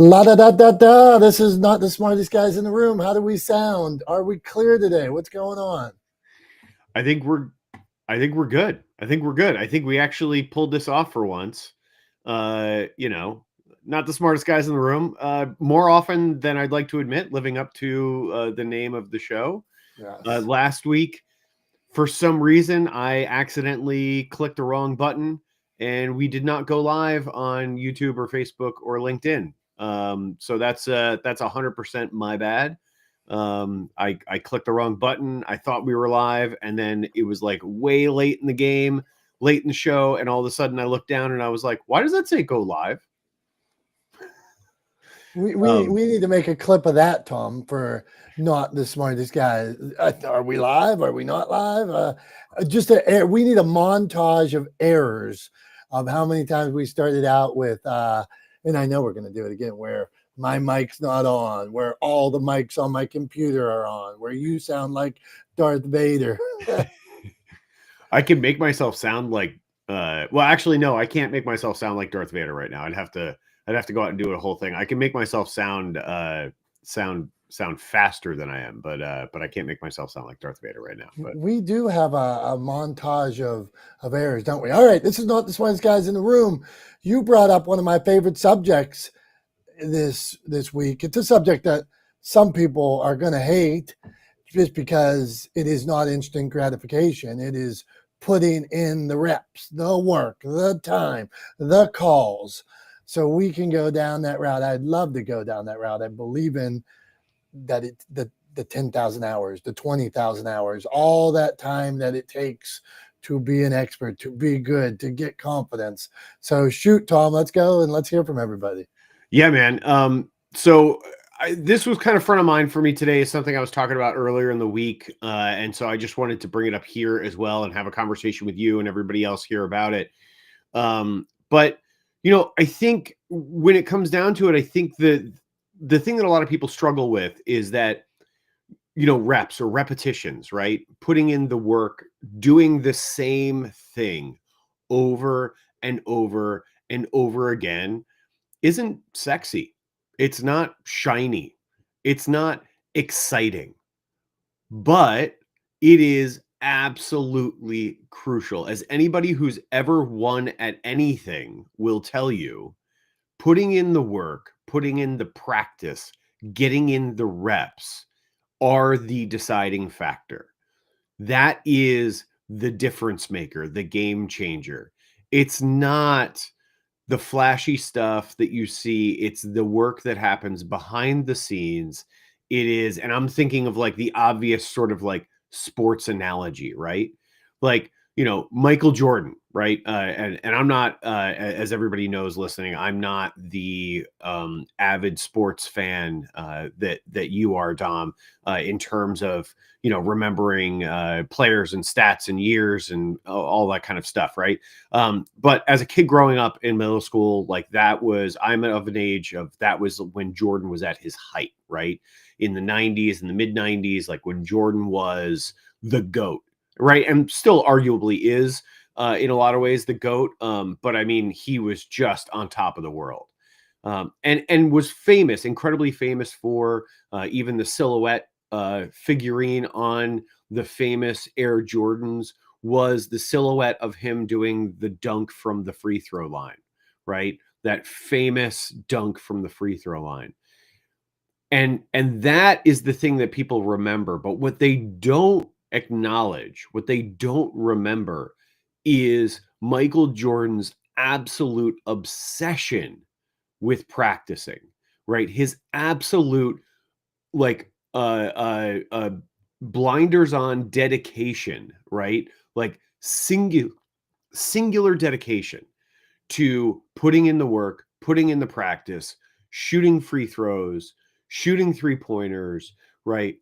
La da da da da. This is not the smartest guys in the room. How do we sound? Are we clear today? What's going on? I think we're good. I think we're good. I think we actually pulled this off for once. Not the smartest guys in the room. More often than I'd like to admit, living up to the name of the show. Yes. Last week, for some reason, I accidentally clicked the wrong button, and we did not go live on YouTube or Facebook or LinkedIn. So that's 100% my bad. I clicked the wrong button. I thought we were live, and then it was like way late in the game, late in the show, and all of a sudden I looked down and I was like, "Why does that say go live?" We need to make a clip of that, Tom, for not the smartest guy. Are we live? Are we not live? We need a montage of errors of how many times we started out with, and I know we're going to do it again, where my mic's not on, where all the mics on my computer are on, where you sound like Darth Vader. I can make myself sound like, well, actually, no, I can't make myself sound like Darth Vader right now. I'd have to go out and do a whole thing. I can make myself sound faster than I am, but I can't make myself sound like Darth Vader right now. But we do have a montage of errors, don't we? All right, this is not the smartest guys in the room. You brought up one of my favorite subjects this week. It's a subject that some people are going to hate just because it is not instant gratification. It is putting in the reps, the work, the time, the calls. So we can go down that route. I'd love to go down that route. I believe in that the 10,000 hours, the 20,000 hours, all that time that it takes to be an expert, to be good, to get confidence. So shoot, Tom, let's go and let's hear from everybody. Yeah, man. This was kind of front of mind for me today. Is something I was talking about earlier in the week. And so I just wanted to bring it up here as well and have a conversation with you and everybody else here about it. But I think when it comes down to it, I think the thing that a lot of people struggle with is that, reps or repetitions, right? Putting in the work, doing the same thing over and over and over again isn't sexy. It's not shiny. It's not exciting, but it is absolutely crucial. As anybody who's ever won at anything will tell you, putting in the work, putting in the practice, getting in the reps are the deciding factor. That is the difference maker, the game changer. It's not the flashy stuff that you see. It's the work that happens behind the scenes. It is, and I'm thinking of like the obvious sort of like sports analogy, right? Like, Michael Jordan, right? And I'm not, as everybody knows listening, I'm not the avid sports fan that you are, Dom, in terms of, remembering players and stats and years and all that kind of stuff, right? But as a kid growing up in middle school, like I'm of an age of that was when Jordan was at his height, right? In the 90s, in the mid 90s, like when Jordan was the GOAT, right? And still arguably is in a lot of ways the GOAT. But I mean, he was just on top of the world. And was famous, incredibly famous for even the silhouette figurine on the famous Air Jordans was the silhouette of him doing the dunk from the free throw line, right? That famous dunk from the free throw line. And that is the thing that people remember. But what they don't acknowledge, what they don't remember is Michael Jordan's absolute obsession with practicing, right? His absolute like blinders on dedication, right? Like singular dedication to putting in the work, putting in the practice, shooting free throws, shooting three-pointers, right?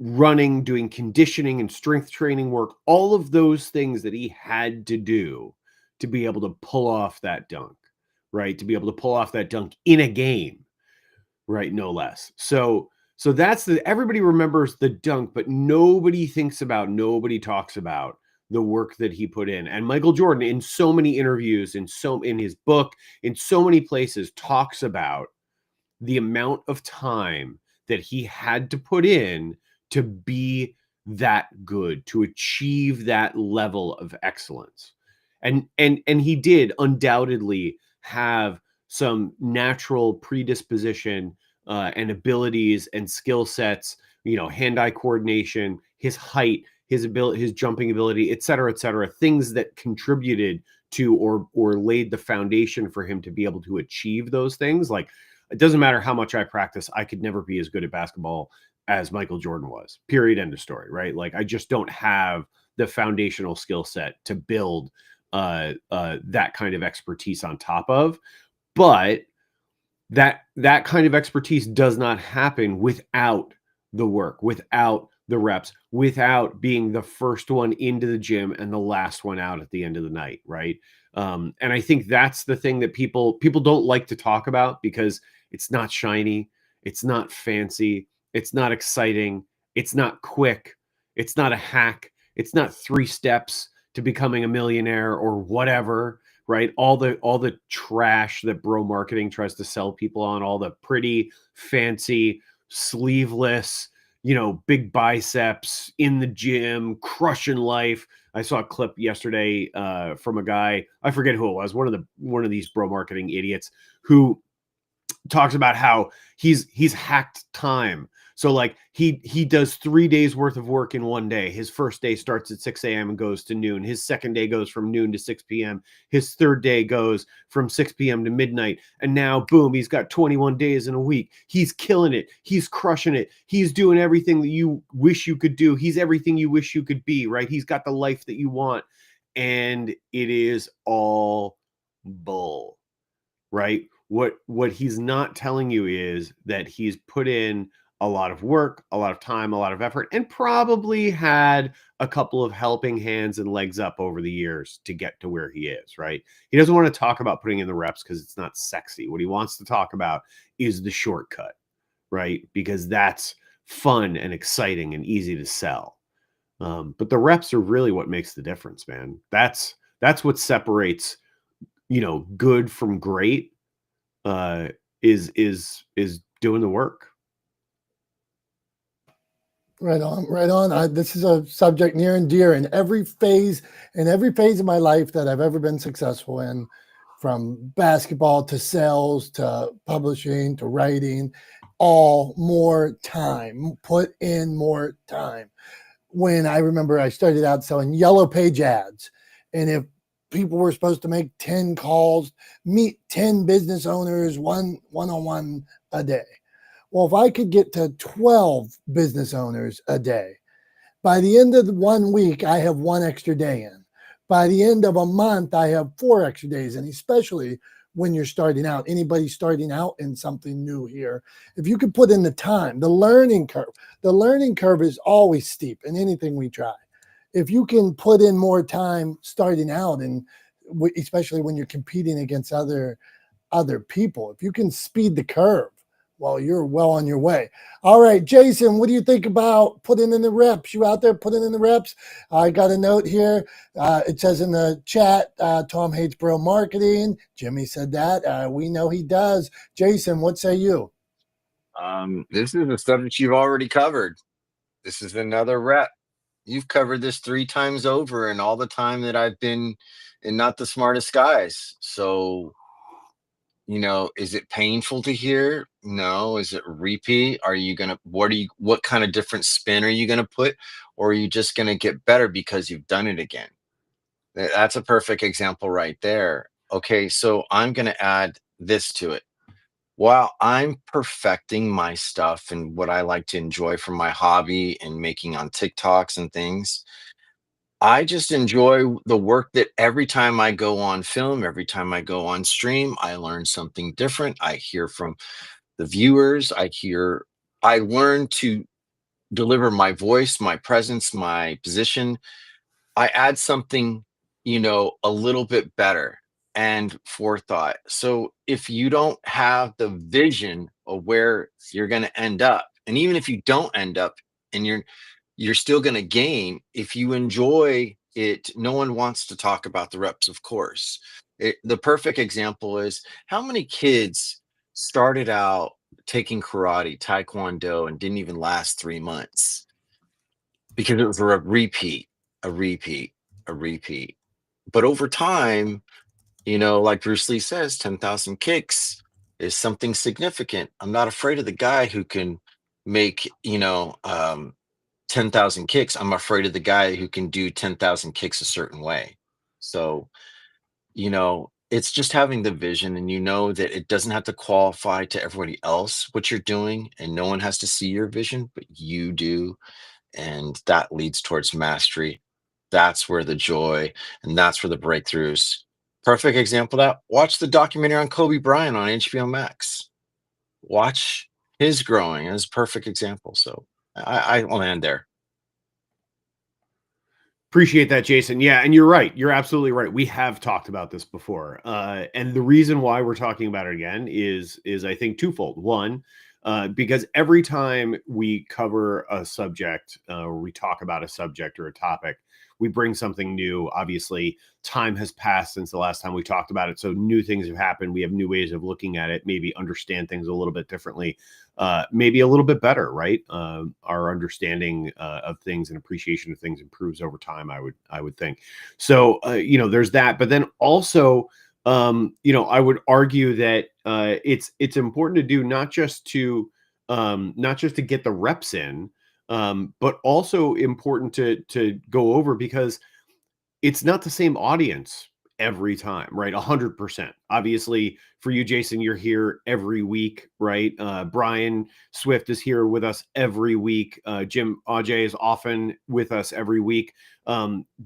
Running, doing conditioning and strength training work, all of those things that he had to do to be able to pull off that dunk, right? To be able to pull off that dunk in a game, right? No less. So that's everybody remembers the dunk, but nobody talks about the work that he put in. And Michael Jordan, in so many interviews, in his book, in so many places, talks about the amount of time that he had to put in to be that good, to achieve that level of excellence. And he did undoubtedly have some natural predisposition and abilities and skill sets, hand-eye coordination, his height, his ability, his jumping ability, et cetera, things that contributed to or laid the foundation for him to be able to achieve those things. Like, it doesn't matter how much I practice, I could never be as good at basketball as Michael Jordan was. Period. End of story. Right? Like, I just don't have the foundational skill set to build that kind of expertise on top of. But that kind of expertise does not happen without the work, without the reps, without being the first one into the gym and the last one out at the end of the night, right? And I think that's the thing that people don't like to talk about, because it's not shiny, it's not fancy, it's not exciting, it's not quick, it's not a hack, it's not 3 steps to becoming a millionaire or whatever, right? All the trash that bro marketing tries to sell people on, all the pretty, fancy, sleeveless, big biceps in the gym, crushing life. I saw a clip yesterday from a guy, I forget who it was, one of these bro marketing idiots, who talks about how he's hacked time. So like he does 3 days worth of work in one day. His first day starts at 6 a.m. and goes to noon. His second day goes from noon to 6 p.m. His third day goes from 6 p.m. to midnight. And now, boom, he's got 21 days in a week. He's killing it. He's crushing it. He's doing everything that you wish you could do. He's everything you wish you could be, right? He's got the life that you want. And it is all bull, right? What he's not telling you is that he's put in a lot of work, a lot of time, a lot of effort, and probably had a couple of helping hands and legs up over the years to get to where he is, right? He doesn't want to talk about putting in the reps because it's not sexy. What he wants to talk about is the shortcut, right? Because that's fun and exciting and easy to sell. But the reps are really what makes the difference, man. That's what separates, good from great, is doing the work. Right on, right on. This is a subject near and dear in every phase of my life that I've ever been successful in, from basketball to sales to publishing to writing. All more time, put in more time. When I remember I started out selling yellow page ads, and if people were supposed to make 10 calls, meet 10 business owners, one-on-one a day. Well, if I could get to 12 business owners a day, by the end of the 1 week, I have 1 extra day in. By the end of a month, I have 4 extra days in, especially when you're starting out. Anybody starting out in something new here, if you could put in the time, the learning curve is always steep in anything we try. If you can put in more time starting out, and especially when you're competing against other people, if you can speed the curve, well, you're well on your way. All right, Jason, what do you think about putting in the reps? You out there putting in the reps? I got a note here. It says in the chat, Tom hates bro marketing. Jimmy said that. We know he does. Jason, what say you? This is a subject you've already covered. This is another rep. You've covered this 3 times over in all the time that I've been in Not the Smartest Guys. So, is it painful to hear? No. Is it repeat? What kind of different spin are you going to put? Or are you just going to get better because you've done it again? That's a perfect example right there. Okay, so I'm going to add this to it. While I'm perfecting my stuff and what I like to enjoy from my hobby and making on TikToks and things, I just enjoy the work that every time I go on film, every time I go on stream, I learn something different. I hear from the viewers. I learn to deliver my voice, my presence, my position. I add something, a little bit better and forethought. So if you don't have the vision of where you're going to end up, and even if you don't end up and you're still going to gain, if you enjoy it, no one wants to talk about the reps, of course. The perfect example is how many kids started out taking karate, taekwondo, and didn't even last 3 months because it was a repeat, a repeat, a repeat. But over time, like Bruce Lee says, 10,000 kicks is something significant. I'm not afraid of the guy who can make, 10,000 kicks. I'm afraid of the guy who can do 10,000 kicks a certain way. So, it's just having the vision, and that it doesn't have to qualify to everybody else what you're doing, and no one has to see your vision, but you do. And that leads towards mastery. That's where the joy, and that's where the breakthroughs. Perfect example of that. Watch the documentary on Kobe Bryant on HBO Max. Watch his growing as a perfect example. So I'll land there. Appreciate that, Jason. Yeah, and you're right. You're absolutely right. We have talked about this before, and the reason why we're talking about it again is I think twofold. One, because every time we cover a subject or we talk about a subject or a topic, we bring something new. Obviously, time has passed since the last time we talked about it, so new things have happened. We have new ways of looking at it, maybe understand things a little bit differently, maybe a little bit better, right? Our understanding of things and appreciation of things improves over time, I would think. So, there's that. But then also, I would argue that it's important to do not just to get the reps in, but also important to go over, because it's not the same audience every time, right? 100%. Obviously, for you, Jason, you're here every week, right? Brian Swift is here with us every week. Jim Ajay is often with us every week.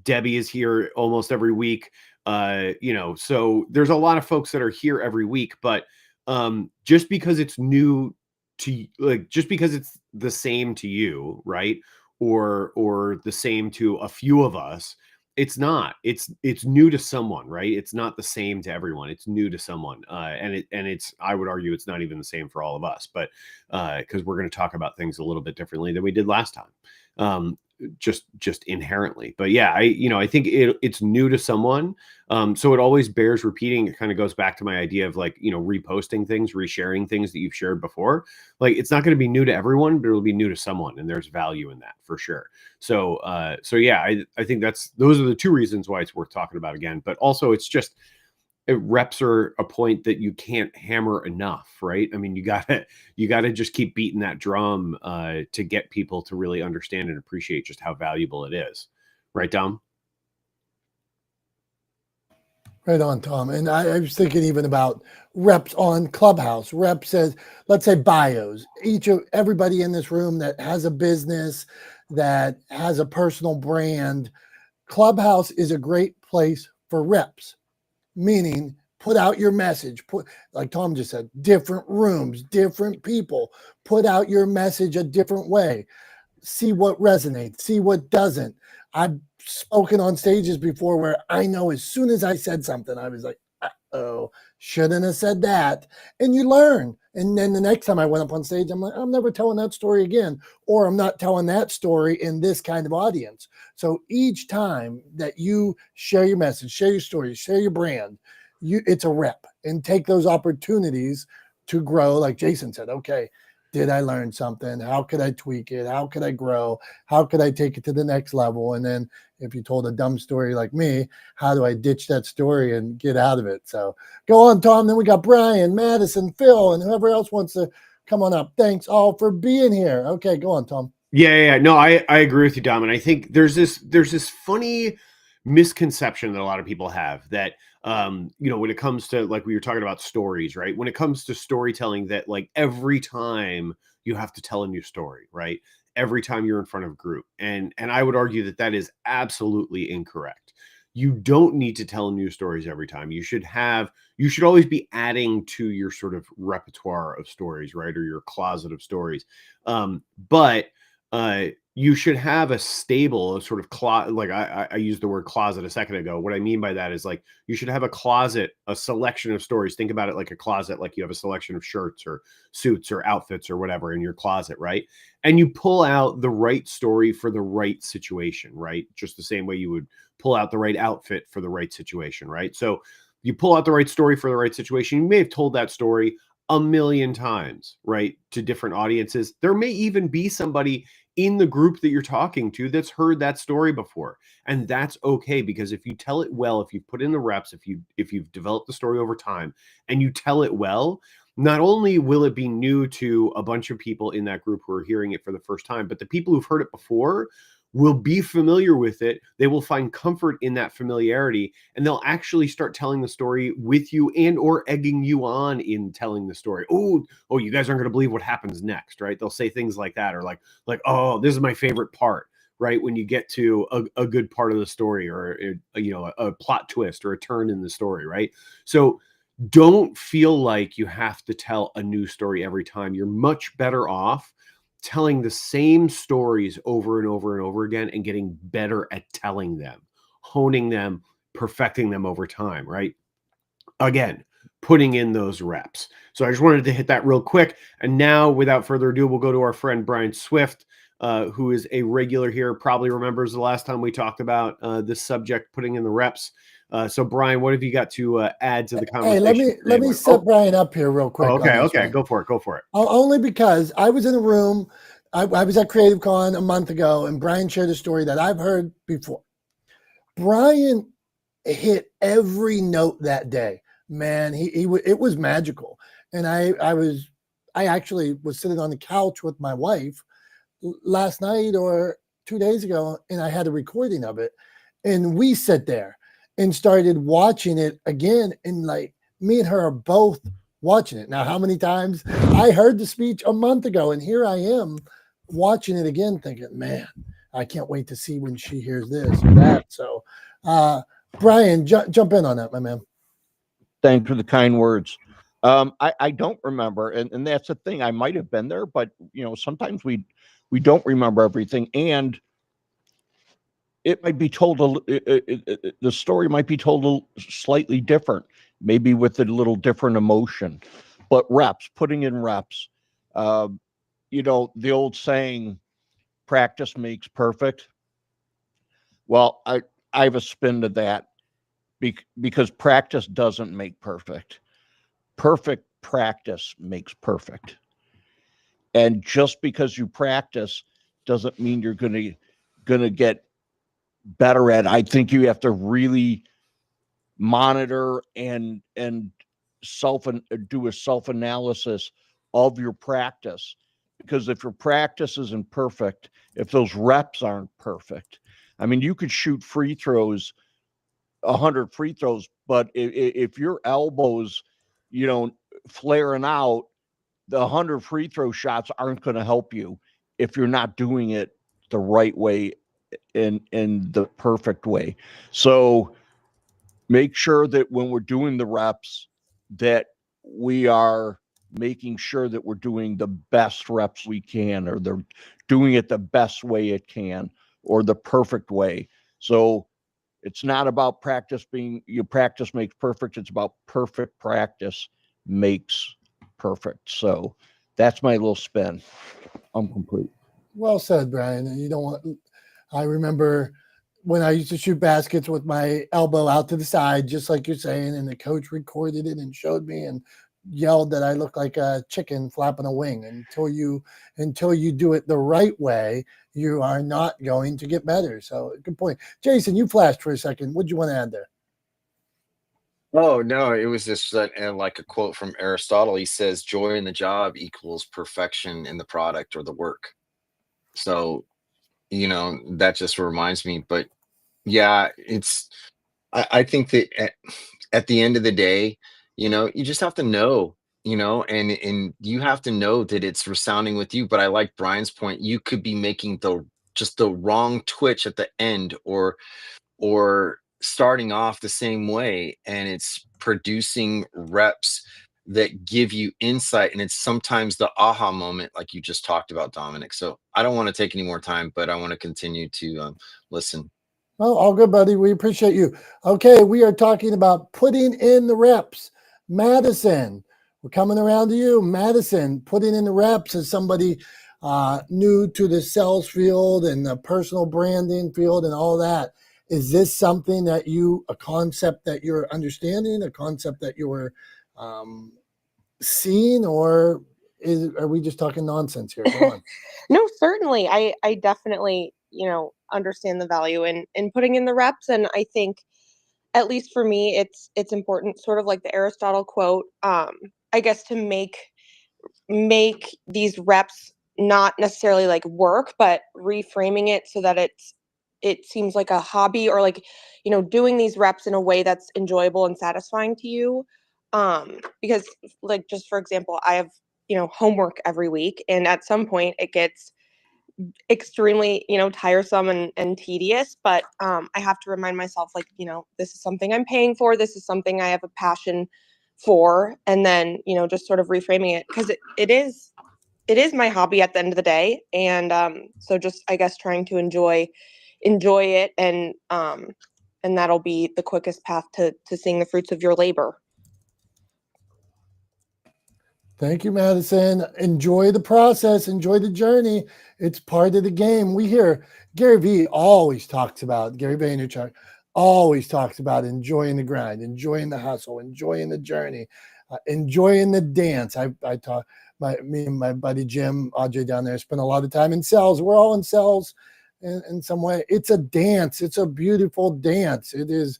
Debbie is here almost every week. So there's a lot of folks that are here every week, but just because it's new to, like, just because it's the same to you, right? Or the same to a few of us, it's not. It's new to someone, right? It's not the same to everyone. It's new to someone, and it's. I would argue it's not even the same for all of us, but because we're going to talk about things a little bit differently than we did last time, just inherently. But yeah, I think it's new to someone, so it always bears repeating. It kind of goes back to my idea of, like, reposting things, resharing things that you've shared before. Like, it's not going to be new to everyone, but it'll be new to someone, and there's value in that for sure. So yeah, I think those are the two reasons why it's worth talking about again. But also, it's just, reps are a point that you can't hammer enough, right? I mean, you gotta just keep beating that drum to get people to really understand and appreciate just how valuable it is, right, Dom? Right on, Tom. And I was thinking even about reps on Clubhouse. Reps says, let's say bios. Everybody in this room that has a business, that has a personal brand, Clubhouse is a great place for reps, meaning put out your message. Like Tom just said, different rooms, different people. Put out your message a different way. See what resonates, see what doesn't. I've spoken on stages before where I know as soon as I said something, I was like, oh, shouldn't have said that. And you learn. And then the next time I went up on stage, I'm like, I'm never telling that story again, or I'm not telling that story in this kind of audience. So each time that you share your message, share your story, share your brand, it's a rep, and take those opportunities to grow. Like Jason said, okay, did I learn something? How could I tweak it? How could I grow? How could I take it to the next level? And then if you told a dumb story like me, how do I ditch that story and get out of it? So go on, Tom. Then we got Brian, Madison, Phil, and whoever else wants to come on up. Thanks all for being here. Okay, go on, Tom. Yeah. No, I agree with you, Dom. And I think there's this funny misconception that a lot of people have that, when it comes to, like, we were talking about stories, right? When it comes to storytelling, that, like, every time you have to tell a new story, right? Every time you're in front of a group. And I would argue that is absolutely incorrect. You don't need to tell new stories every time. You should always be adding to your sort of repertoire of stories, right? Or your closet of stories. But you should have a stable of sort of like I used the word closet a second ago. What I mean by that is, like, you should have a closet, a selection of stories. Think about it like a closet, like you have a selection of shirts or suits or outfits or whatever in your closet, right? And you pull out the right story for the right situation, right? Just the same way you would pull out the right outfit for the right situation, right? So you pull out the right story for the right situation. You may have told that story a million times, right, to different audiences. There may even be somebody in the group that you're talking to that's heard that story before. And that's okay, because if you tell it well, if you put in the reps, if you've developed the story over time and you tell it well, not only will it be new to a bunch of people in that group who are hearing it for the first time, but the people who've heard it before will be familiar with it. They will find comfort in that familiarity, and they'll actually start telling the story with you and or egging you on in telling the story. Oh, you guys aren't going to believe what happens next, right? They'll say things like that, or like, oh, this is my favorite part, right? When you get to a good part of the story, or a plot twist or a turn in the story, right? So don't feel like you have to tell a new story every time. You're much better off telling the same stories over and over and over again and getting better at telling them, honing them, perfecting them over time, right? Again, putting in those reps. So I just wanted to hit that real quick. And now, without further ado, we'll go to our friend Brian Swift, who is a regular here, probably remembers the last time we talked about this subject, putting in the reps. So Brian, what have you got to add to the conversation? Hey, let me set Brian up here real quick. Okay. Go for it. Only because I was in a room. I was at Creative Con a month ago, and Brian shared a story that I've heard before. Brian hit every note that day. Man, it was magical. And I actually was sitting on the couch with my wife last night or 2 days ago, and I had a recording of it. And we sat there and started watching it again. And like, me and her are both watching it. Now, how many times I heard the speech a month ago, and here I am watching it again thinking, man, I can't wait to see when she hears this or that. So, Brian, jump in on that, my man. Thanks for the kind words. I don't remember, and that's the thing. I might have been there, but sometimes we don't remember everything, and it might be told the story might be told slightly different, maybe with a little different emotion. But putting in reps. The old saying, practice makes perfect. Well, I have a spin to that, because practice doesn't make perfect. Perfect practice makes perfect. And just because you practice doesn't mean you're gonna get better at it. I think you have to really monitor and do a self-analysis of your practice. Because if your practice isn't perfect, if those reps aren't perfect, I mean, you could shoot free throws, 100 free throws, but if your elbows, flaring out, the 100 free throw shots aren't going to help you if you're not doing it the right way, in the perfect way. So make sure that when we're doing the reps, that we are making sure that we're doing the best reps we can, or they're doing it the best way it can, or the perfect way. So it's not about practice makes perfect. It's about perfect practice makes perfect. So that's my little spin. I'm complete. Well said, Brian. I remember when I used to shoot baskets with my elbow out to the side, just like you're saying, and the coach recorded it and showed me and yelled that I look like a chicken flapping a wing. Until you do it the right way, you are not going to get better. So good point. Jason, you flashed for a second. What do you want to add there? Oh, no, it was just like a quote from Aristotle. He says, joy in the job equals perfection in the product or the work. So, that just reminds me. But yeah, I think that at the end of the day, you just have to know, and you have to know that it's resounding with you. But I like Brian's point. You could be making just the wrong twitch at the end, or starting off the same way, and it's producing reps that give you insight, and it's sometimes the aha moment, like you just talked about, Dominic. So I don't want to take any more time, but I want to continue to listen. Oh, all good, buddy. We appreciate you. Okay, we are talking about putting in the reps. Madison, we're coming around to you. Madison, putting in the reps as somebody new to the sales field and the personal branding field and all that. Is this something a concept that you're understanding, a concept that you're seen, or are we just talking nonsense here? Go on. No, certainly. I definitely, understand the value in putting in the reps. And I think, at least for me, it's important, sort of like the Aristotle quote, I guess, to make these reps not necessarily like work, but reframing it so that it seems like a hobby, or like, doing these reps in a way that's enjoyable and satisfying to you. Because, like, just for example, I have, homework every week, and at some point it gets extremely, tiresome and tedious, but I have to remind myself, like, this is something I'm paying for, this is something I have a passion for, and then, just sort of reframing it, because it is my hobby at the end of the day. And so just, I guess, trying to enjoy it, and that'll be the quickest path to seeing the fruits of your labor. Thank you, Madison. Enjoy the process. Enjoy the journey. It's part of the game. We hear Gary Vaynerchuk always talks about enjoying the grind, enjoying the hustle, enjoying the journey, enjoying the dance. Me and my buddy Jim Audrey down there spend a lot of time in cells. We're all in cells in some way. It's a dance. It's a beautiful dance. It is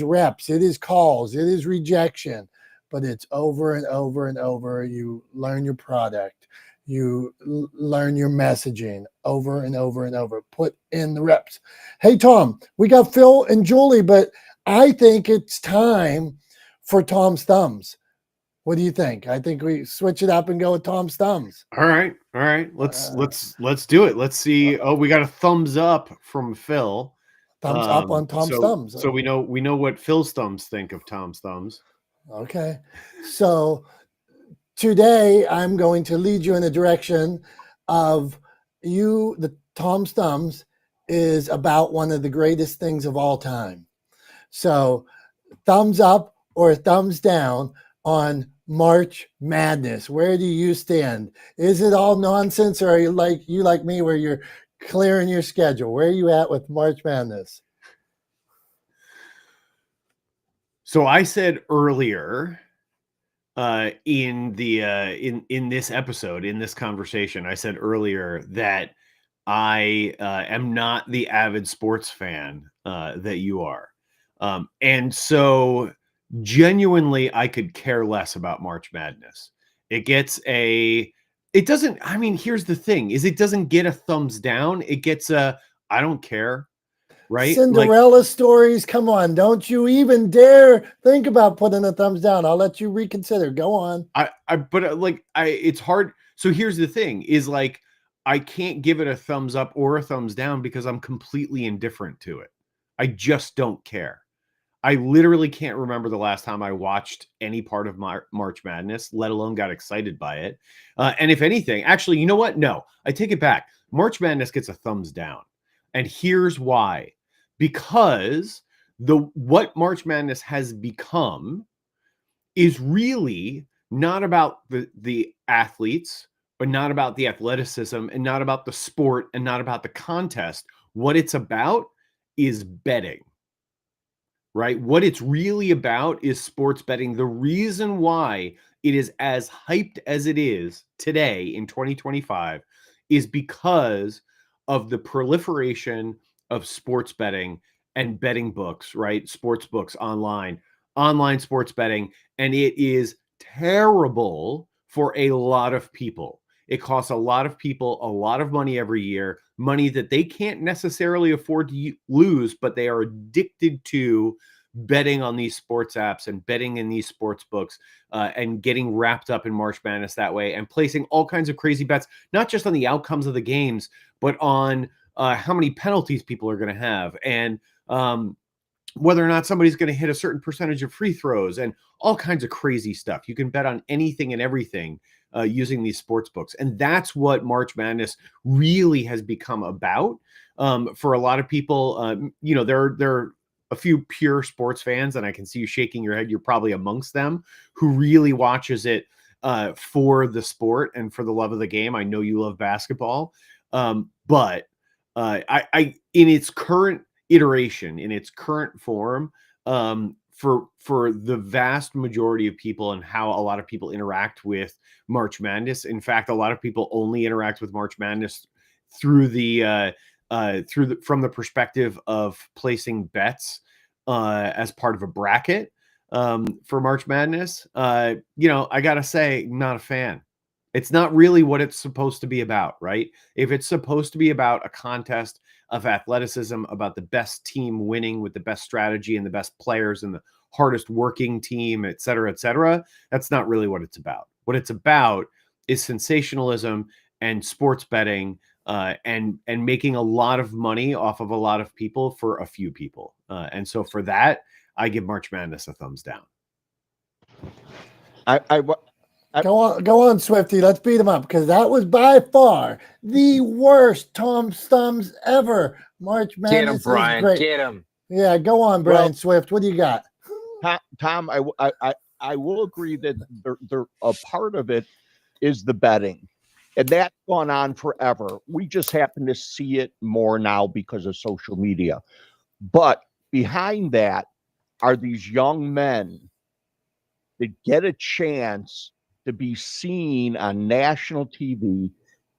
reps. It is calls. It is rejection. But it's over and over and over. You learn your product. You learn your messaging over and over and over. Put in the reps. Hey, Tom, we got Phil and Julie, but I think it's time for Tom's Thumbs. What do you think? I think we switch it up and go with Tom's Thumbs. All right. Let's do it. Let's see. Oh, we got a thumbs up from Phil. Thumbs up on Tom's Thumbs. So we know what Phil's thumbs think of Tom's Thumbs. Okay. So today I'm going to lead you in the direction of the Tom's Thumbs is about one of the greatest things of all time. So thumbs up or thumbs down on March Madness. Where do you stand? Is it all nonsense, or are you like me where you're clearing your schedule? Where are you at with March Madness? So I said earlier in this episode, in this conversation, I said earlier that I am not the avid sports fan that you are. And so genuinely, I could care less about March Madness. Here's the thing, is it doesn't get a thumbs down. It gets I don't care. Right? Cinderella stories. Come on. Don't you even dare think about putting a thumbs down. I'll let you reconsider. Go on. It's hard. So here's the thing is, like, I can't give it a thumbs up or a thumbs down because I'm completely indifferent to it. I just don't care. I literally can't remember the last time I watched any part of March Madness, let alone got excited by it. And if anything, actually, you know what? No, I take it back. March Madness gets a thumbs down. And here's why. Because what March Madness has become is really not about the athletes, but not about the athleticism, and not about the sport, and not about the contest. What it's about is betting, right? What it's really about is sports betting. The reason why it is as hyped as it is today in 2025 is because of the proliferation of sports betting and betting books, right? Sports books online sports betting. And it is terrible for a lot of people. It costs a lot of people a lot of money every year, money that they can't necessarily afford to lose, but they are addicted to betting on these sports apps and betting in these sports books and getting wrapped up in March Madness that way, and placing all kinds of crazy bets, not just on the outcomes of the games, but on how many penalties people are going to have, and whether or not somebody's going to hit a certain percentage of free throws, and all kinds of crazy stuff. You can bet on anything and everything using these sports books. And that's what March Madness really has become about. For a lot of people, there are a few pure sports fans, and I can see you shaking your head. You're probably amongst them, who really watches it for the sport and for the love of the game. I know you love basketball, but in its current iteration, in its current form, for the vast majority of people and how a lot of people interact with March Madness. In fact, a lot of people only interact with March Madness through from the perspective of placing bets as part of a bracket for March Madness. I gotta say, not a fan. It's not really what it's supposed to be about, right? If it's supposed to be about a contest of athleticism, about the best team winning with the best strategy and the best players and the hardest working team, et cetera, that's not really what it's about. What it's about is sensationalism and sports betting and making a lot of money off of a lot of people for a few people. And so for that, I give March Madness a thumbs down. Go on, Swifty. Let's beat him up because that was by far the worst Tom's thumbs ever. March Madness Get him, Brian. is great. Get him. Yeah, go on, Brian Swift. What do you got? Tom, I will agree that a part of it is the betting, and that's gone on forever. We just happen to see it more now because of social media. But behind that are these young men that get a chance to be seen on national TV,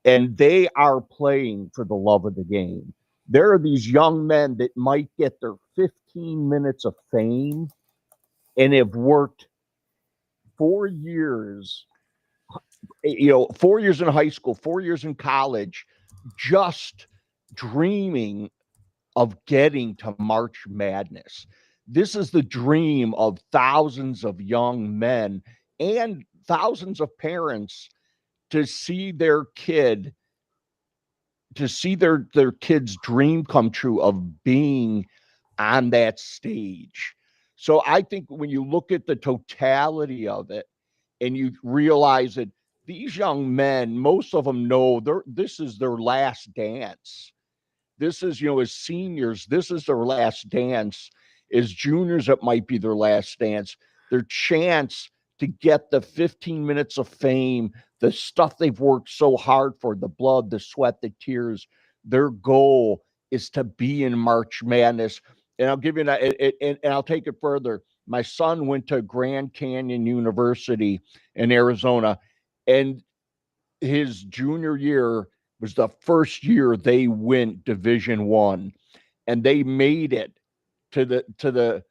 and they are playing for the love of the game. There are these young men that might get their 15 minutes of fame and have worked 4 years, 4 years in high school, 4 years in college, just dreaming of getting to March Madness. This is the dream of thousands of young men and thousands of parents to see their kid's dream come true of being on that stage. So I think when you look at the totality of it and you realize that these young men, most of them know this is their last dance. This is, as seniors, this is their last dance. As juniors, it might be their last dance. Their chance to get the 15 minutes of fame, the stuff they've worked so hard for, the blood, the sweat, the tears. Their goal is to be in March Madness. And I'll give you and I'll take it further. My son went to Grand Canyon University in Arizona, and his junior year was the first year they went Division I, and they made it to the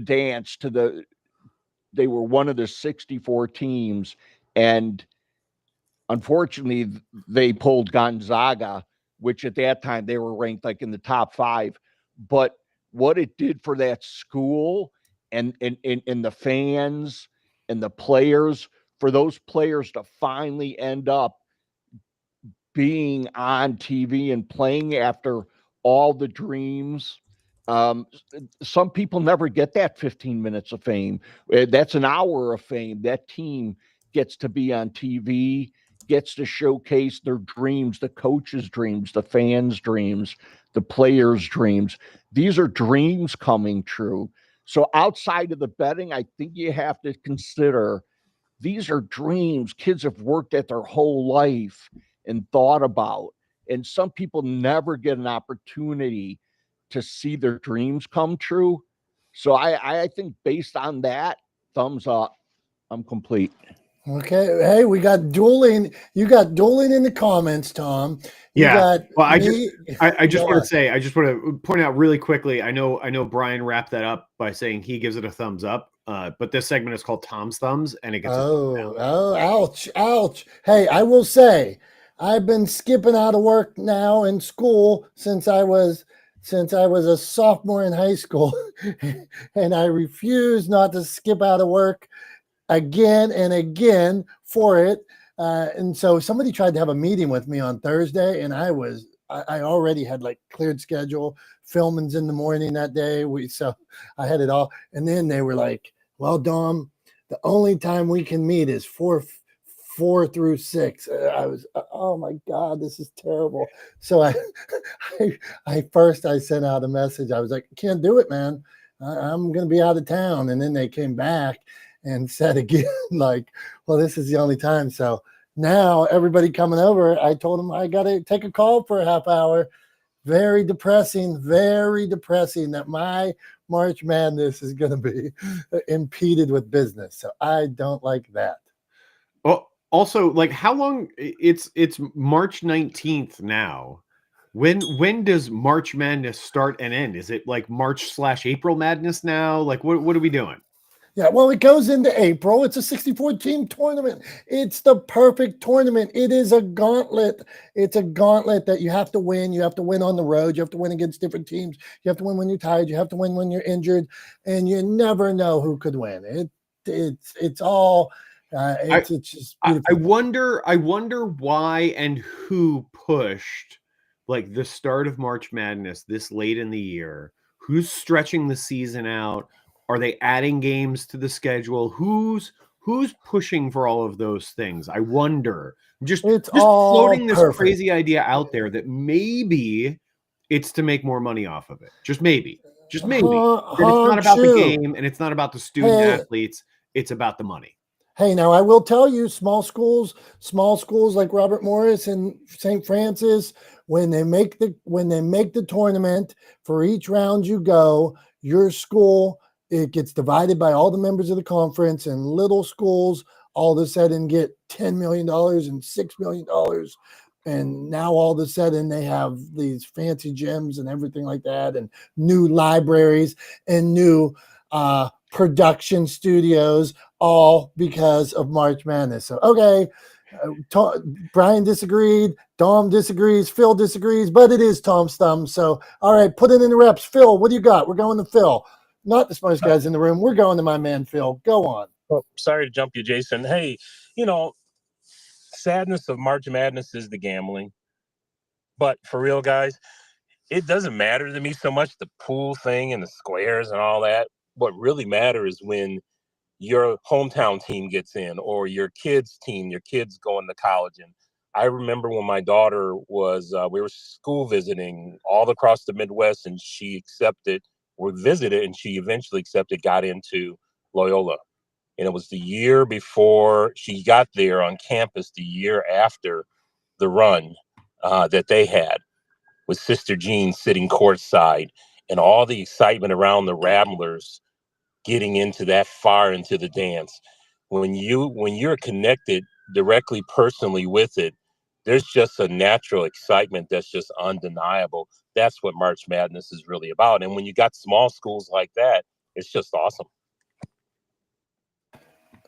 dance, they were one of the 64 teams, and unfortunately they pulled Gonzaga, which at that time they were ranked like in the top 5. But what it did for that school and the fans and the players, for those players to finally end up being on TV and playing after all the dreams. Some people never get that 15 minutes of fame. That's an hour of fame. That team gets to be on TV, gets to showcase their dreams, the coaches' dreams, the fans' dreams, the players' dreams. These are dreams coming true. So outside of the betting, I think you have to consider these are dreams kids have worked at their whole life and thought about. And some people never get an opportunity to see their dreams come true. So I think based on that, thumbs up. I'm complete. Okay. Hey, we got dueling. You got dueling in the comments, Tom. Well, I just want to point out really quickly. I know Brian wrapped that up by saying he gives it a thumbs up. But this segment is called Tom's Thumbs, and it gets ouch. Hey, I will say I've been skipping out of work now in school since I was a sophomore in high school, and I refuse not to skip out of work again and again for it. And so somebody tried to have a meeting with me on Thursday, and I already had like cleared schedule, filmings in the morning that day. So I had it all. And then they were like, well, Dom, the only time we can meet is 4 through 6. I was, oh my God, this is terrible. So I sent out a message. I was like, can't do it, man. I'm going to be out of town. And then they came back and said again, like, well, this is the only time. So now everybody coming over, I told them I got to take a call for a half hour very depressing that my March Madness is going to be impeded with business. So I don't like that. Well, also, like, how long? It's March 19th now. When does March Madness start and end? Is it like March/April Madness now? Like, what are we doing? Yeah, well, it goes into April. It's a 64-team tournament. It's the perfect tournament. It is a gauntlet. It's a gauntlet that you have to win. You have to win on the road. You have to win against different teams. You have to win when you're tired. You have to win when you're injured, and you never know who could win. It's all. It's just beautiful. I wonder why and who pushed like the start of March Madness this late in the year. Who's stretching the season out? Are they adding games to the schedule? Who's pushing for all of those things? I wonder. Just all floating this perfect. crazy idea out there that maybe it's to make more money off of it. Just maybe. Just maybe. That it's not about the game and it's not about the student athletes. It's about the money. Hey, now I will tell you, small schools like Robert Morris and St. Francis, when they make the tournament, for each round you go, your school, it gets divided by all the members of the conference, and little schools all of a sudden get $10 million and $6 million. And now all of a sudden they have these fancy gyms and everything like that, and new libraries and new production studios, all because of March Madness. So, okay, Brian disagreed, Dom disagrees, Phil disagrees, but it is Tom's thumb. So, all right, put it in the reps. Phil, what do you got? We're going to Phil. Not the smartest guys in the room. We're going to my man, Phil. Go on. Oh, sorry to jump you, Jason. Hey, sadness of March Madness is the gambling. But for real, guys, it doesn't matter to me so much the pool thing and the squares and all that. What really matters is when your hometown team gets in, or your kids' team, your kids going to college. And I remember when my daughter was, we were school visiting all across the Midwest, and she accepted, or visited, and she eventually accepted, got into Loyola. And it was the year before she got there on campus, the year after the run that they had, with Sister Jean sitting courtside, and all the excitement around the Ramblers getting into that far into the dance. When you're connected directly personally with it, there's just a natural excitement that's just undeniable. That's what March Madness is really about. And when you got small schools like that, it's just awesome.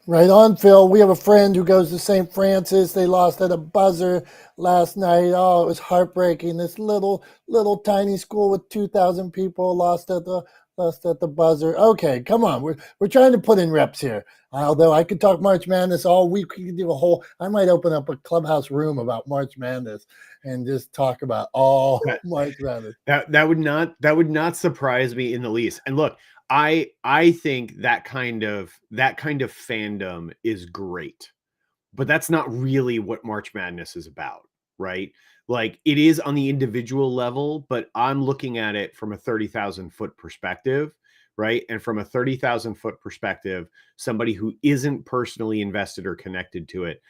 Right on, Phil. We have a friend who goes to St. Francis. They lost at a buzzer last night. Oh, it was heartbreaking. This little tiny school with 2,000 people lost at the buzzer. Okay, come on. We're trying to put in reps here. Although I could talk March Madness all week. We could do I might open up a clubhouse room about March Madness and just talk about all March Madness. That would not surprise me in the least. And look, I think that kind of fandom is great, but that's not really what March Madness is about, right? Like, it is on the individual level, but I'm looking at it from a 30,000-foot perspective, right? And from a 30,000-foot perspective, somebody who isn't personally invested or connected to it,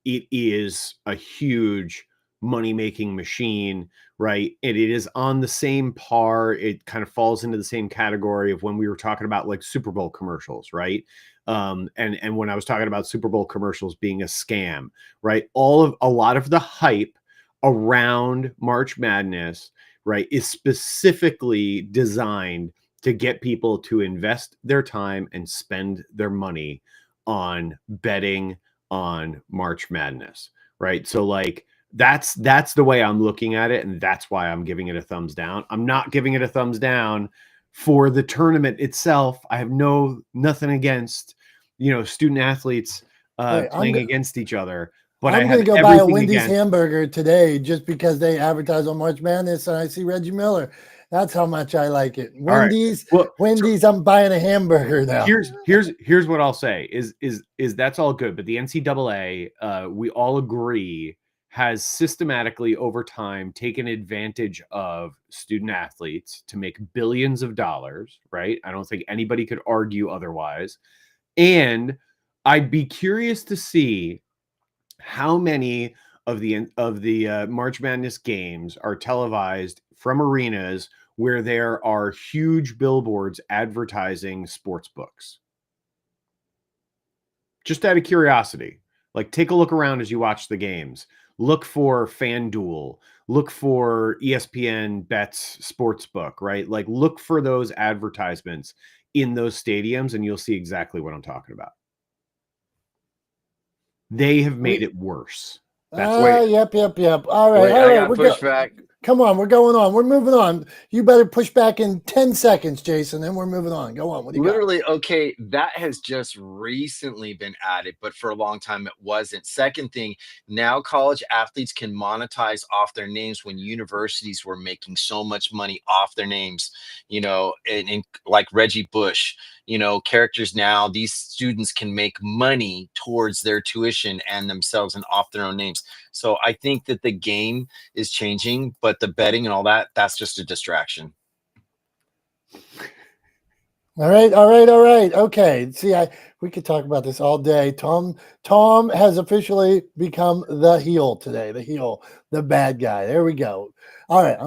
it is a huge money-making machine, right? And it is on the same par. It kind of falls into the same category of when we were talking about like Super Bowl commercials, right? And when I was talking about Super Bowl commercials being a scam, right? A lot of the hype around March Madness, right, is specifically designed to get people to invest their time and spend their money on betting on March Madness, right? So like, that's the way I'm looking at it, and that's why I'm giving it a thumbs down. I'm not giving it a thumbs down for the tournament itself. I have nothing against, student athletes playing against each other. But I'm going to go buy a Wendy's hamburger today just because they advertise on March Madness and I see Reggie Miller. That's how much I like it. Wendy's, right. Wendy's, I'm buying a hamburger now. Here's what I'll say is that's all good, but the NCAA, we all agree, has systematically over time taken advantage of student athletes to make billions of dollars, right? I don't think anybody could argue otherwise. And I'd be curious to see how many of the March Madness games are televised from arenas where there are huge billboards advertising sports books? Just out of curiosity, like take a look around as you watch the games. Look for FanDuel, look for ESPN Bets Sportsbook, right? Like look for those advertisements in those stadiums and you'll see exactly what I'm talking about. They have made it worse. That's why. Yep. All right, Wait, all I right. got pushback. Come on, we're going on. We're moving on. You better push back in 10 seconds, Jason, then we're moving on. Go on. What do you got? Literally, okay, that has just recently been added, but for a long time it wasn't. Second thing, now college athletes can monetize off their names when universities were making so much money off their names, you know, and like Reggie Bush, you know, characters now, these students can make money towards their tuition and themselves and off their own names. So I think that the game is changing, but the betting and all that, that's just a distraction. All right. Okay. See, we could talk about this all day. Tom has officially become the heel today. The bad guy. There we go. All right.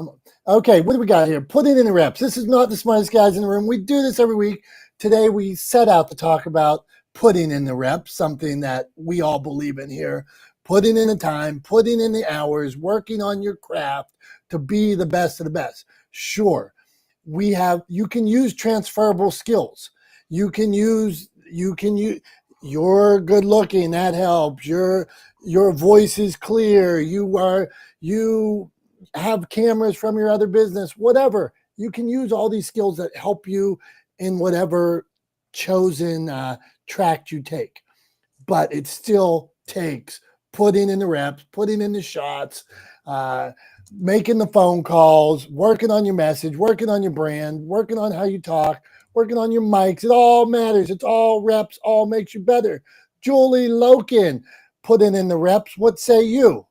Okay. What do we got here? Put it in the reps. This is not the smartest guys in the room. We do this every week. Today we set out to talk about putting in the reps, something that we all believe in here. Putting in the time, putting in the hours, working on your craft to be the best of the best. Sure. You can use transferable skills. You can use you're good looking, that helps. Your voice is clear. You have cameras from your other business, whatever. You can use all these skills that help you in whatever chosen track you take. But it still takes putting in the reps, putting in the shots, making the phone calls, working on your message, working on your brand, working on how you talk, working on your mics. It all matters. It's all reps, all makes you better. Julie Loken, putting in the reps. What say you?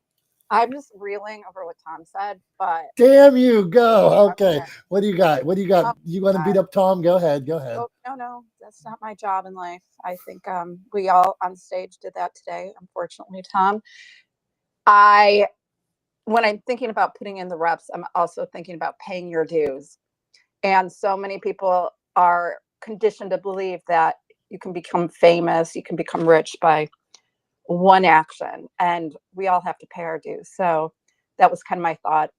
I'm just reeling over what Tom said, but Damn you, go. Okay. Okay. What do you got? Oh, You want to beat up Tom? Go ahead. Oh, no, that's not my job in life. I think we all on stage did that today, unfortunately, Tom. When I'm thinking about putting in the reps, I'm also thinking about paying your dues. And so many people are conditioned to believe that you can become famous, you can become rich by one action, and we all have to pay our dues. So that was kind of my thought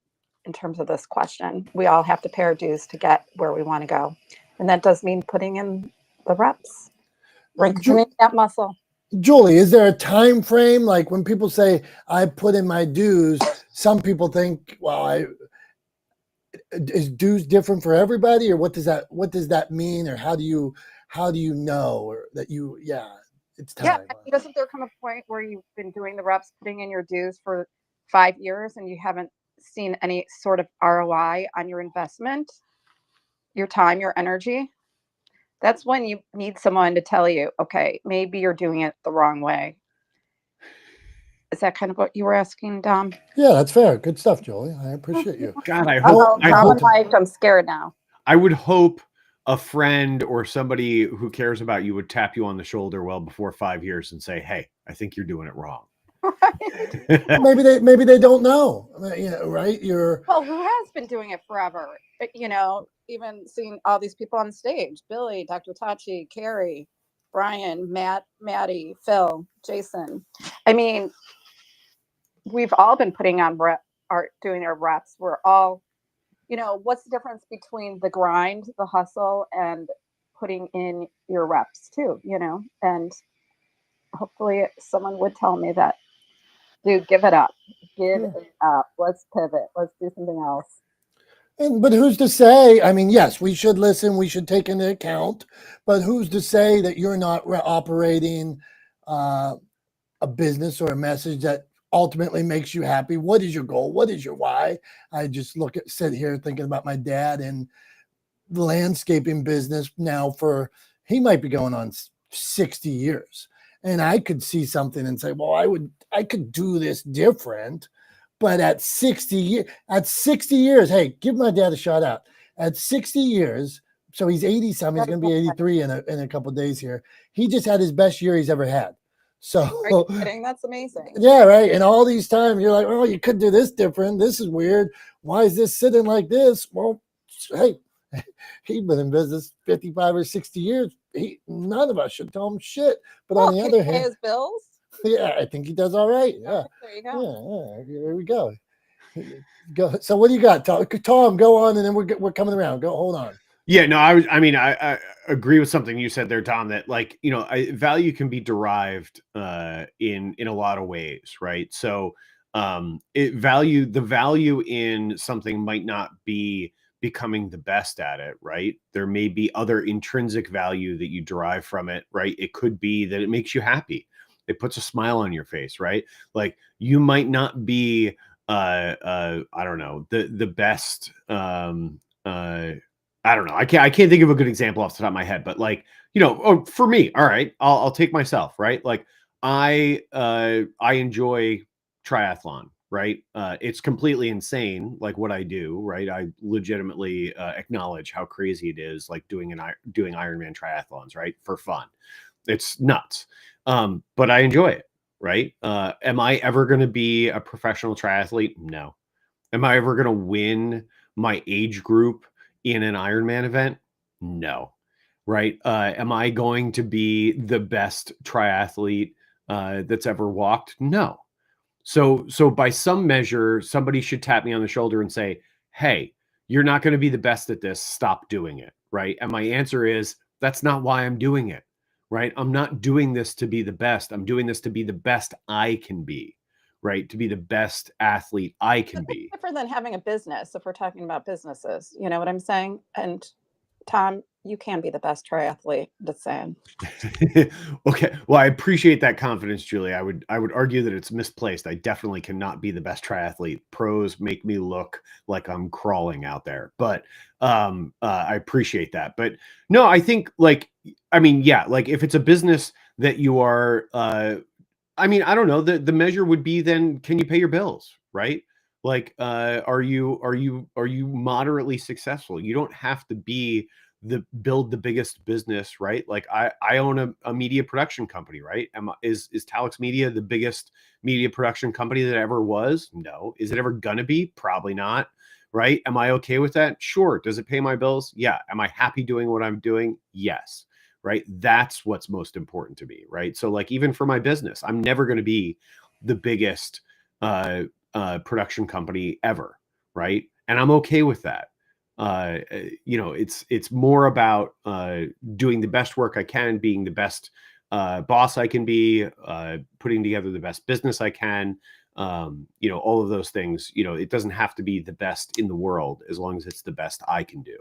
in terms of this question. We all have to pay our dues to get where we want to go. And that does mean putting in the reps, strengthening that muscle. Julie, is there a time frame? Like when people say I put in my dues, some people think, well, is dues different for everybody, or what does that mean, or how do you know, or that it's time? Yeah, doesn't there come a point where you've been doing the reps, putting in your dues for 5 years, and you haven't seen any sort of ROI on your investment, your time, your energy? That's when you need someone to tell you, okay, maybe you're doing it the wrong way. Is that kind of what you were asking, Dom? Yeah, that's fair. Good stuff, Julie. I appreciate you. God, I hope. I'm scared now. I would hope a friend or somebody who cares about you would tap you on the shoulder well before 5 years and say, "Hey, I think you're doing it wrong." Right. maybe they don't know. Right? Well, who has been doing it forever? Even seeing all these people on stage: Billy, Dr. Tachi, Carrie, Brian, Matt, Maddie, Phil, Jason. I mean, we've all been putting on doing our reps. We're all, what's the difference between the grind, the hustle, and putting in your reps too, and hopefully someone would tell me that, dude, give it up. It up. Let's pivot. Let's do something else. But who's to say? I mean, yes, we should listen. We should take into account. But who's to say that you're not operating a business or a message that ultimately makes you happy? What is your goal? What is your why? I just sit here thinking about my dad in the landscaping business now he might be going on 60 years. And I could see something and say, well, I could do this different. But at 60 years, hey, give my dad a shout out. At 60 years, so he's 80 something, he's going to be 83 in a couple of days here. He just had his best year he's ever had. So Are you kidding? That's amazing. yeah, right. And all these times you're like, oh, you could do this different. This is weird. Why is this sitting like this? Well, hey, he's been in business 55 or 60 years. None of us should tell him shit. But on the Can other he pay hand, his bills? yeah, I think he does all right. Yeah. There you go. Yeah, there we go. Go. So what do you got, Tom? Tom, go on, and then we're coming around. Go. Hold on. Yeah, no, I agree with something you said there, Tom, that like, value can be derived in a lot of ways, right? So the value in something might not be becoming the best at it, right? There may be other intrinsic value that you derive from it, right? It could be that it makes you happy. It puts a smile on your face, right? Like you might not be I don't know, the best I don't know. I can't think of a good example off the top of my head, but like, for me, all right, I'll take myself, right? Like I enjoy triathlon, right? It's completely insane, like what I do, right? I legitimately acknowledge how crazy it is, like doing Ironman triathlons, right? For fun. It's nuts. But I enjoy it, right? Am I ever going to be a professional triathlete? No. Am I ever going to win my age group in an Ironman event? No. Right? Am I going to be the best triathlete that's ever walked? No. So by some measure, somebody should tap me on the shoulder and say, hey, you're not going to be the best at this. Stop doing it. Right? And my answer is, that's not why I'm doing it. Right? I'm not doing this to be the best. I'm doing this to be the best I can be. Right? To be the best athlete I can be. Different than having a business, if we're talking about businesses. You know what I'm saying? And Tom, you can be the best triathlete. Just saying. Okay. Well, I appreciate that confidence, Julie. I would argue that it's misplaced. I definitely cannot be the best triathlete. Pros make me look like I'm crawling out there. But I appreciate that. But no, I think like if it's a business that you are I don't know. The measure would be then, can you pay your bills, right? Like, are you moderately successful? You don't have to be build the biggest business, right? Like I own a media production company, right? Is Talex Media the biggest media production company that ever was? No. Is it ever gonna be? Probably not, right? Am I okay with that? Sure. Does it pay my bills? Yeah. Am I happy doing what I'm doing? Yes. Right. That's what's most important to me. Right. So like, even for my business, I'm never going to be the biggest production company ever. Right. And I'm okay with that. It's more about doing the best work I can, being the best boss I can be, putting together the best business I can. All of those things, it doesn't have to be the best in the world as long as it's the best I can do.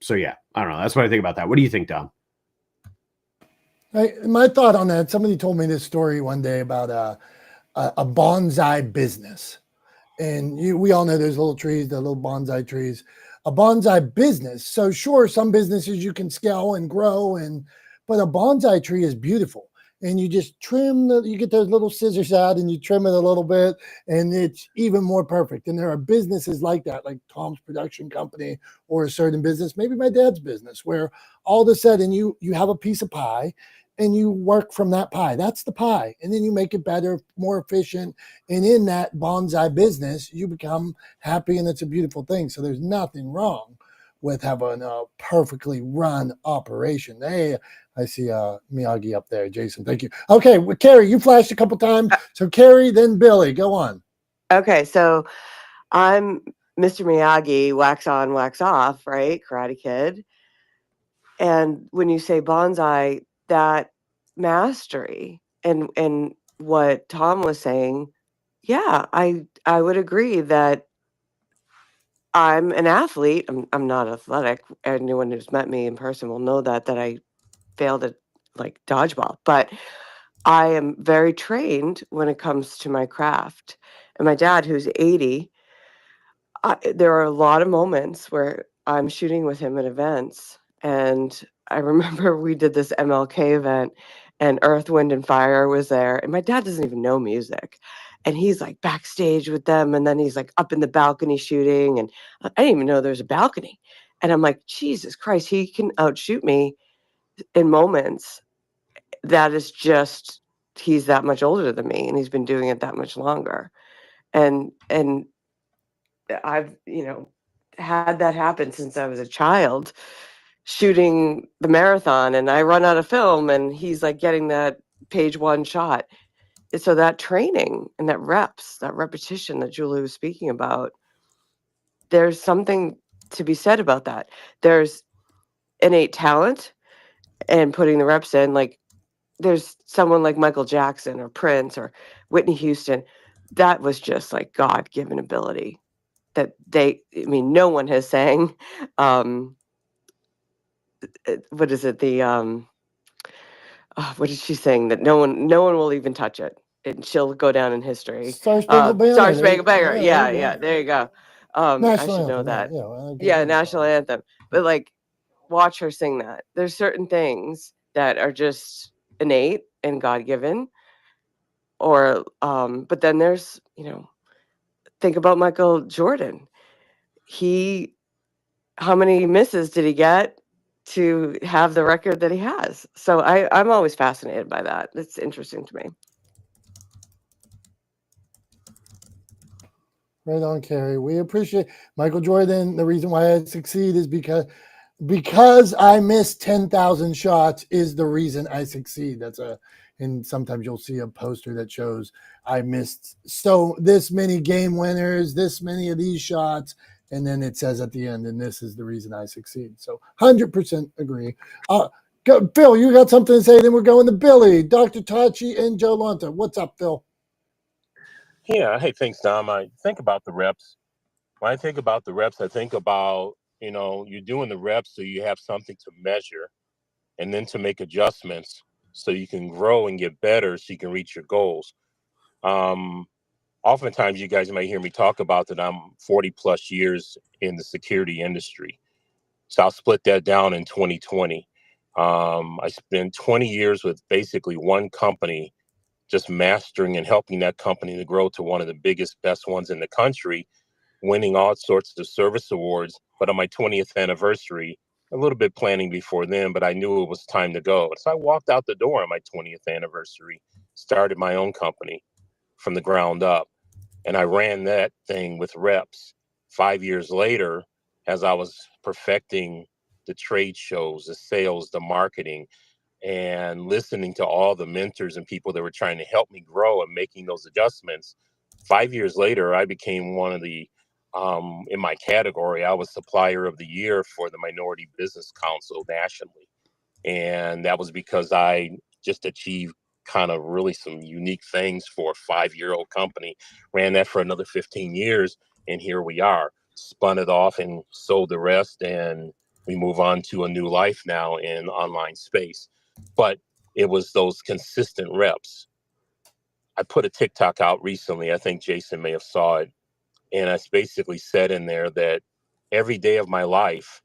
So yeah, I don't know. That's what I think about that. What do you think, Dom? My thought on that, somebody told me this story one day about a bonsai business. And we all know there's little trees, the little bonsai trees, a bonsai business. So sure, some businesses you can scale and grow, but a bonsai tree is beautiful. And you just you get those little scissors out and you trim it a little bit, and it's even more perfect. And there are businesses like that, like Tom's production company or a certain business, maybe my dad's business, where all of a sudden you have a piece of pie and you work from that pie. That's the pie. And then you make it better, more efficient. And in that bonsai business, you become happy, and it's a beautiful thing. So there's nothing wrong with having a perfectly run operation. Hey, I see Miyagi up there. Jason, thank you. Okay, well, Carrie, you flashed a couple times. So Carrie, then Billy, go on. Okay, so I'm Mr. Miyagi, wax on, wax off, right? Karate Kid. And when you say bonsai, that mastery and what Tom was saying, yeah, I would agree that I'm an athlete. I'm not athletic. Anyone who's met me in person will know that I failed at like dodgeball, but I am very trained when it comes to my craft. And my dad, who's 80, there are a lot of moments where I'm shooting with him at events. And I remember we did this MLK event and Earth, Wind, and Fire was there. And my dad doesn't even know music. And he's like backstage with them. And then he's like up in the balcony shooting. And I didn't even know there's a balcony. And I'm like, Jesus Christ, he can outshoot me in moments. That is just he's that much older than me and he's been doing it that much longer. And I've, had that happen since I was a child, shooting the marathon, and I run out of film and he's like getting that page 1 shot. And so that training and that repetition that Julie was speaking about, there's something to be said about that. There's innate talent and putting the reps in. Like, there's someone like Michael Jackson or Prince or Whitney Houston. That was just like God-given ability that no one has sang. What is it? What is she saying? That no one will even touch it, and she'll go down in history. Star Spangled Banner. Star Spangled Banner. Yeah, Yeah, there you go. I should know that. Yeah, national anthem. But like, watch her sing that. There's certain things that are just innate and God-given, or but then there's, think about Michael Jordan. How many misses did he get to have the record that he has? So I'm always fascinated by that. It's interesting to me. Right on, Carrie. We appreciate Michael Jordan. The reason why I succeed is because I missed 10,000 shots is the reason I succeed. And sometimes you'll see a poster that shows I missed so this many game winners, this many of these shots, and then it says at the end, and this is the reason I succeed. So 100% agree. Phil, you got something to say? Then we're going to Billy, Dr. Tachi, and Joe Lonta. What's up, Phil? Yeah. Hey, thanks, Dom. I think about the reps. When I think about the reps, I think about, you're doing the reps so you have something to measure and then to make adjustments so you can grow and get better so you can reach your goals. Oftentimes, you guys might hear me talk about that I'm 40 plus years in the security industry. So I'll split that down in 2020. I spent 20 years with basically one company, just mastering and helping that company to grow to one of the biggest, best ones in the country, winning all sorts of service awards. But on my 20th anniversary, a little bit planning before then, but I knew it was time to go. So I walked out the door on my 20th anniversary, started my own company from the ground up. And I ran that thing with reps. 5 years later, as I was perfecting the trade shows, the sales, the marketing, and listening to all the mentors and people that were trying to help me grow and making those adjustments, 5 years later, I became one of the, in my category, I was Supplier of the Year for the Minority Business Council nationally. And that was because I just achieved kind of really some unique things for a 5-year-old company, ran that for another 15 years. And here we are, spun it off and sold the rest. And we move on to a new life now in online space. But it was those consistent reps. I put a TikTok out recently. I think Jason may have saw it. And I basically said in there that every day of my life,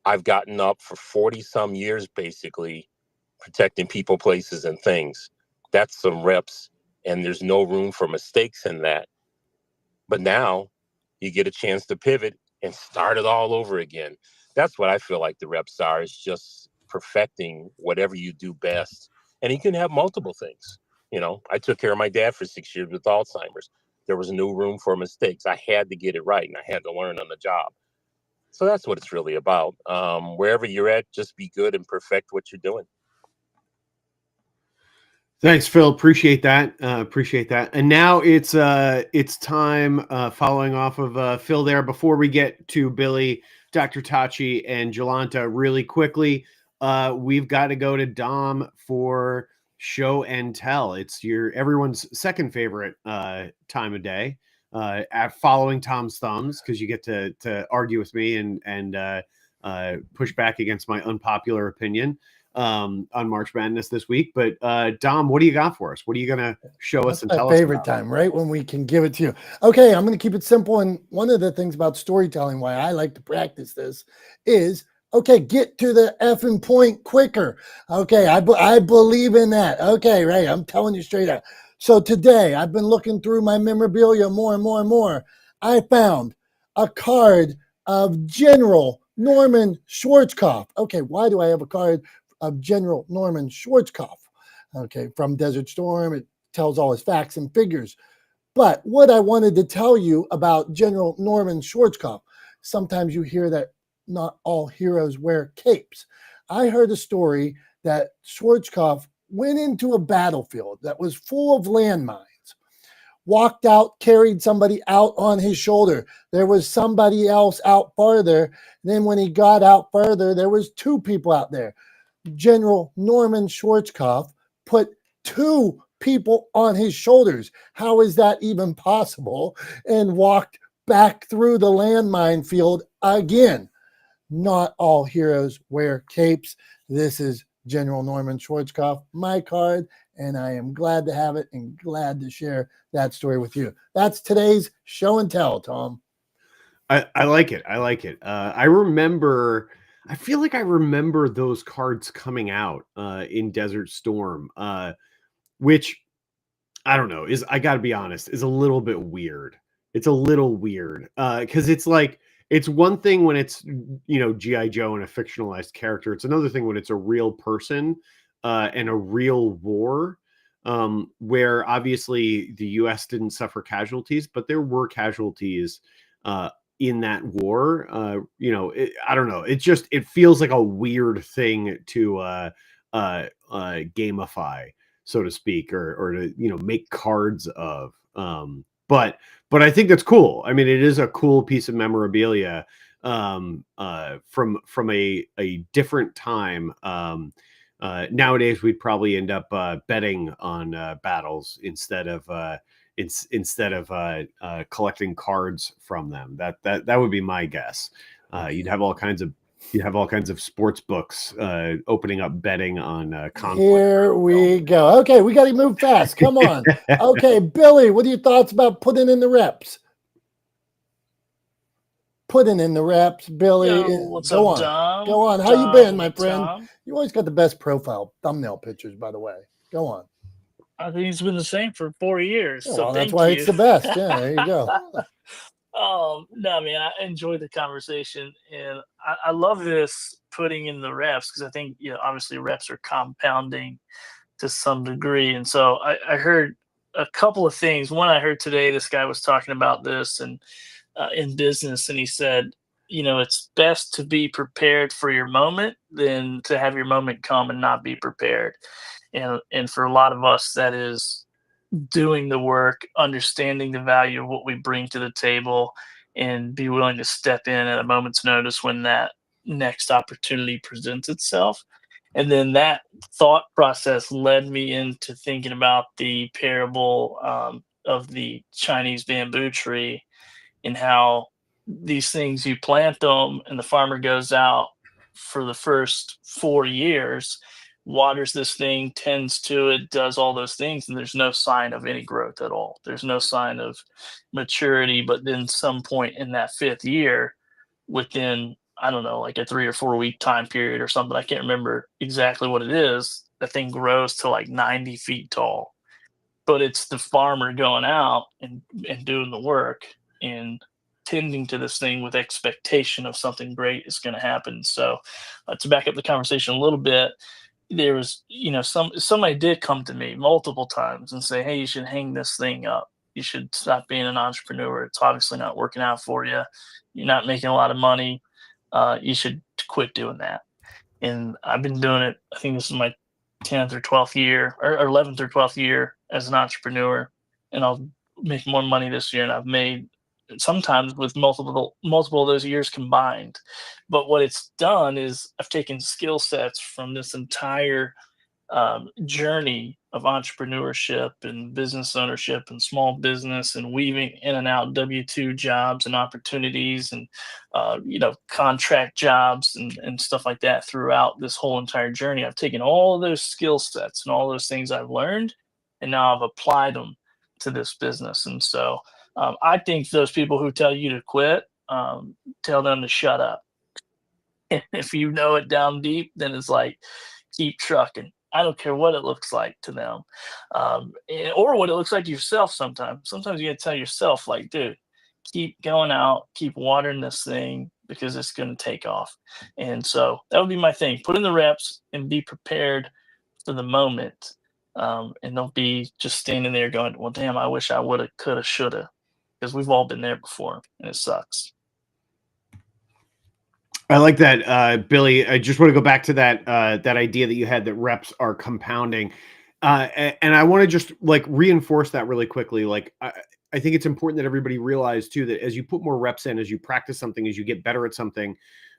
I've gotten up for 40 some years, basically protecting people, places, and things. That's some reps, and there's no room for mistakes in that. But now you get a chance to pivot and start it all over again. That's what I feel like the reps are, is just perfecting whatever you do best. And you can have multiple things. I took care of my dad for 6 years with Alzheimer's. There was no room for mistakes. I had to get it right, and I had to learn on the job. So that's what it's really about. Wherever you're at, just be good and perfect what you're doing. Thanks, Phil. Appreciate that. And now it's time, following off of Phil there, before we get to Billy, Dr. Tachi, and Jolanta really quickly, we've got to go to Dom for show and tell. It's everyone's second favorite time of day, following Tom's thumbs, because you get to argue with me and push back against my unpopular opinion on March Madness this week. But Dom, what do you got for us? What are you going to show us and tell us? My favorite time, right when we can give it to you. Okay, I'm going to keep it simple. And one of the things about storytelling, why I like to practice this, is get to the effing point quicker. Okay, I believe in that. Okay, right. I'm telling you straight out. So today, I've been looking through my memorabilia more and more and more. I found a card of General Norman Schwarzkopf. Okay, why do I have a card of General Norman Schwarzkopf? Okay, from Desert Storm, it tells all his facts and figures. But what I wanted to tell you about General Norman Schwarzkopf, sometimes you hear that not all heroes wear capes. I heard a story that Schwarzkopf went into a battlefield that was full of landmines, walked out, carried somebody out on his shoulder. There was somebody else out farther. Then when he got out further, there was two people out there. General Norman Schwarzkopf put two people on his shoulders. How is that even possible? And walked back through the landmine field again. Not all heroes wear capes. This is General Norman Schwarzkopf, my card, and I am glad to have it and glad to share that story with you. That's today's show and tell, Tom. I like it. I like it. I feel like I remember those cards coming out in Desert Storm, which I don't know, I got to be honest, is a little bit weird. It's a little weird because it's like, it's one thing when it's, G.I. Joe and a fictionalized character. It's another thing when it's a real person and a real war, where obviously the U.S. didn't suffer casualties, but there were casualties in that war. I don't know. It feels like a weird thing to gamify, so to speak, or to make cards of. But I think that's cool. I mean, it is a cool piece of memorabilia from a different time. Nowadays, we'd probably end up betting on battles instead of collecting cards from them. That would be my guess. You'd have all kinds of sports books opening up betting on conflict. Here we go. Okay, we got to move fast. Come on. Okay, Billy, what are your thoughts about putting in the reps? Putting in the reps, Billy. Yo, what's Go up, on. Dom? Go on. How you been, my Dom, friend? Tom? You always got the best profile thumbnail pictures, by the way. Go on. I think it's been the same for 4 years. Yeah, so well, that's thank why you. it's the best. Yeah, there you go. No, man, I enjoyed the conversation, and I love this putting in the reps because I think, obviously reps are compounding to some degree. And so I heard a couple of things. One, I heard today, this guy was talking about this and in business, and he said, it's best to be prepared for your moment than to have your moment come and not be prepared. And for a lot of us, that is doing the work, understanding the value of what we bring to the table, and be willing to step in at a moment's notice when that next opportunity presents itself. And then that thought process led me into thinking about the parable of the Chinese bamboo tree, and how these things, you plant them and the farmer goes out for the first 4 years, waters this thing, tends to it, does all those things, and there's no sign of any growth at all. There's no sign of maturity. But then some point in that fifth year, within, I don't know, like a 3 or 4 week time period or something, I can't remember exactly what it is, the thing grows to like 90 feet tall. But it's the farmer going out and doing the work and tending to this thing with expectation of something great is going to happen. So to back up the conversation a little bit, there was, somebody did come to me multiple times and say, hey, you should hang this thing up. You should stop being an entrepreneur. It's obviously not working out for you. You're not making a lot of money. You should quit doing that. And I've been doing it. I think this is my 10th or 12th year, or 11th or 12th year as an entrepreneur. And I'll make more money this year. And I've made sometimes with multiple of those years combined. But what it's done is I've taken skill sets from this entire journey of entrepreneurship and business ownership and small business, and weaving in and out W-2 jobs and opportunities and contract jobs and stuff like that throughout this whole entire journey. I've taken all of those skill sets and all those things I've learned, and now I've applied them to this business. And so I think those people who tell you to quit, tell them to shut up. And if you know it down deep, then it's like, keep trucking. I don't care what it looks like to them, or what it looks like to yourself. Sometimes you got to tell yourself, like, dude, keep going out, keep watering this thing, because it's going to take off. And so that would be my thing. Put in the reps and be prepared for the moment, And don't be just standing there going, well, damn, I wish I would have, could have, should have, because we've all been there before and it sucks. I like that, Billy. I just want to go back to that that idea that you had that reps are compounding, and I want to just like reinforce that really quickly. Like I think it's important that everybody realize too that as you put more reps in, as you practice something, as you get better at something,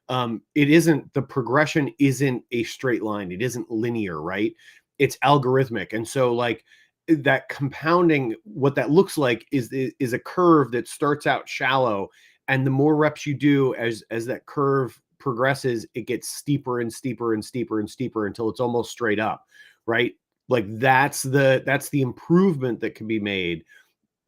the progression isn't a straight line. It isn't linear, right? It's algorithmic, and so like that compounding, what that looks like is a curve that starts out shallow. And the more reps you do as that curve progresses, it gets steeper and steeper and steeper and steeper until it's almost straight up, right? Like that's the improvement that can be made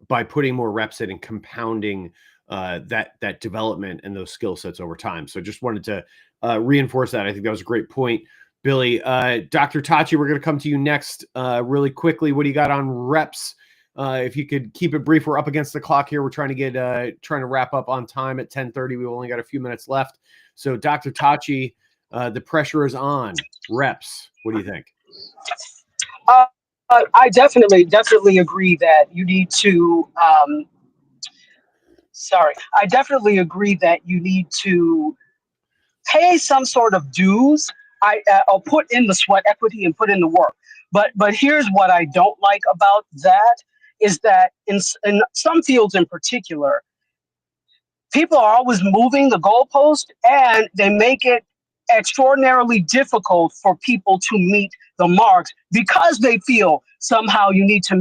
by putting more reps in and compounding that development and those skill sets over time. So just wanted to reinforce that. I think that was a great point, Billy. Dr. Tachi, we're going to come to you next really quickly. What do you got on reps? If you could keep it brief, we're up against the clock here. We're trying to wrap up on time at 10:30. We've only got a few minutes left. So Dr. Tachi, the pressure is on. Reps. What do you think? I definitely agree that you need to, I definitely agree that you need to pay some sort of dues. I'll put in the sweat equity and put in the work. But here's what I don't like about that is that in some fields in particular, people are always moving the goalpost and they make it extraordinarily difficult for people to meet the marks because they feel somehow you need to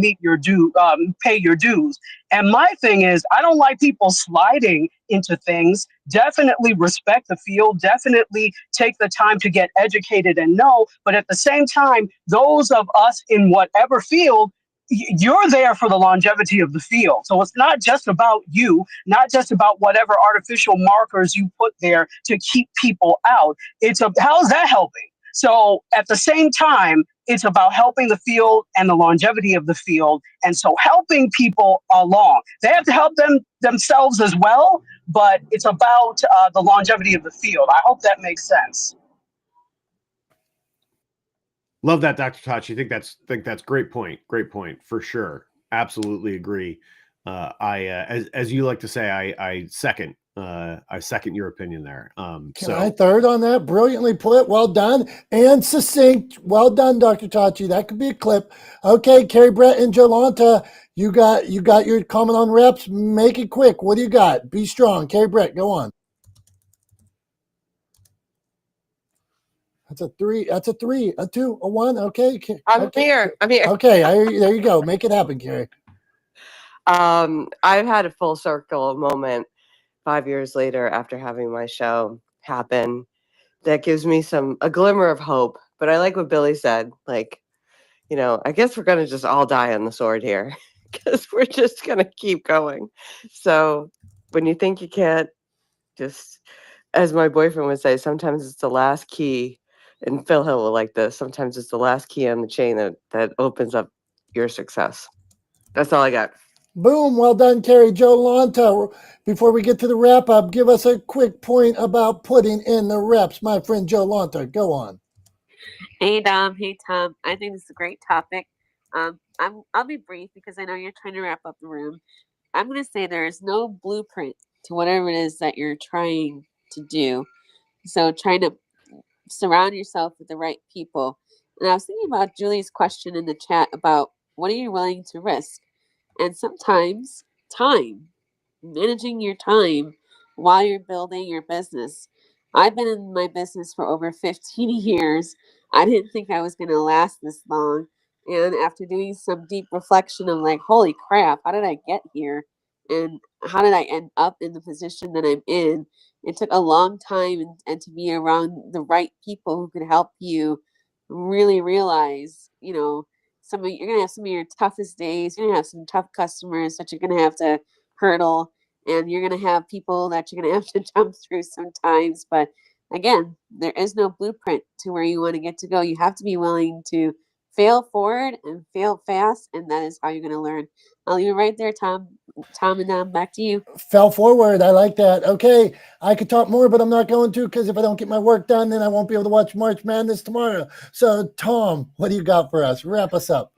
pay your dues. And my thing is, I don't like people sliding into things. Definitely respect the field, definitely take the time to get educated and know. But at the same time, those of us in whatever field, you're there for the longevity of the field. So it's not just about you, not just about whatever artificial markers you put there to keep people out. How's that helping? So at the same time, it's about helping the field and the longevity of the field. And so helping people along. They have to help themselves as well, but it's about the longevity of the field. I hope that makes sense. Love that, Dr. Tachi. Think that's great point. Great point for sure. Absolutely agree. As you like to say, I second your opinion there. Can I third on that? Brilliantly put. Well done and succinct. Well done, Dr. Tachi. That could be a clip. Okay, Carrie, Brett, and Jolanta, you got your comment on reps. Make it quick. What do you got? Be strong. Carrie, Brett, go on. That's a 3. That's a 3. A 2. A 1. Okay. I'm here. Okay. There you go. Make it happen, Carrie. I've had a full circle moment 5 years later after having my show happen. That gives me a glimmer of hope. But I like what Billy said. Like, I guess we're going to just all die on the sword here because we're just going to keep going. So when you think you can't, just, as my boyfriend would say, sometimes it's the last key. And Phil Hill will like this. Sometimes it's the last key on the chain that opens up your success. That's all I got. Boom. Well done, Carrie. Jolanta, before we get to the wrap up, give us a quick point about putting in the reps. My friend Jolanta, go on. Hey, Dom. Hey, Tom. I think this is a great topic. I'll be brief because I know you're trying to wrap up the room. I'm going to say there is no blueprint to whatever it is that you're trying to do. So trying to surround yourself with the right people. And I was thinking about Julie's question in the chat about what are you willing to risk? And sometimes managing your time while you're building your business. I've been in my business for over 15 years. I didn't think I was going to last this long. And after doing some deep reflection of like, holy crap, how did I get here? And how did I end up in the position that I'm in? It took a long time and to be around the right people who could help you really realize, you're going to have some of your toughest days. You're going to have some tough customers that you're going to have to hurdle, and you're going to have people that you're going to have to jump through sometimes. But again, there is no blueprint to where you want to get to go. You have to be willing to Fail forward and fail fast, and that is how you're going to learn. I'll leave it right there, Tom. Tom and Dom, back to you. Fell forward. I like that. Okay, I could talk more, but I'm not going to, because if I don't get my work done, then I won't be able to watch March Madness tomorrow. So, Tom, what do you got for us? Wrap us up.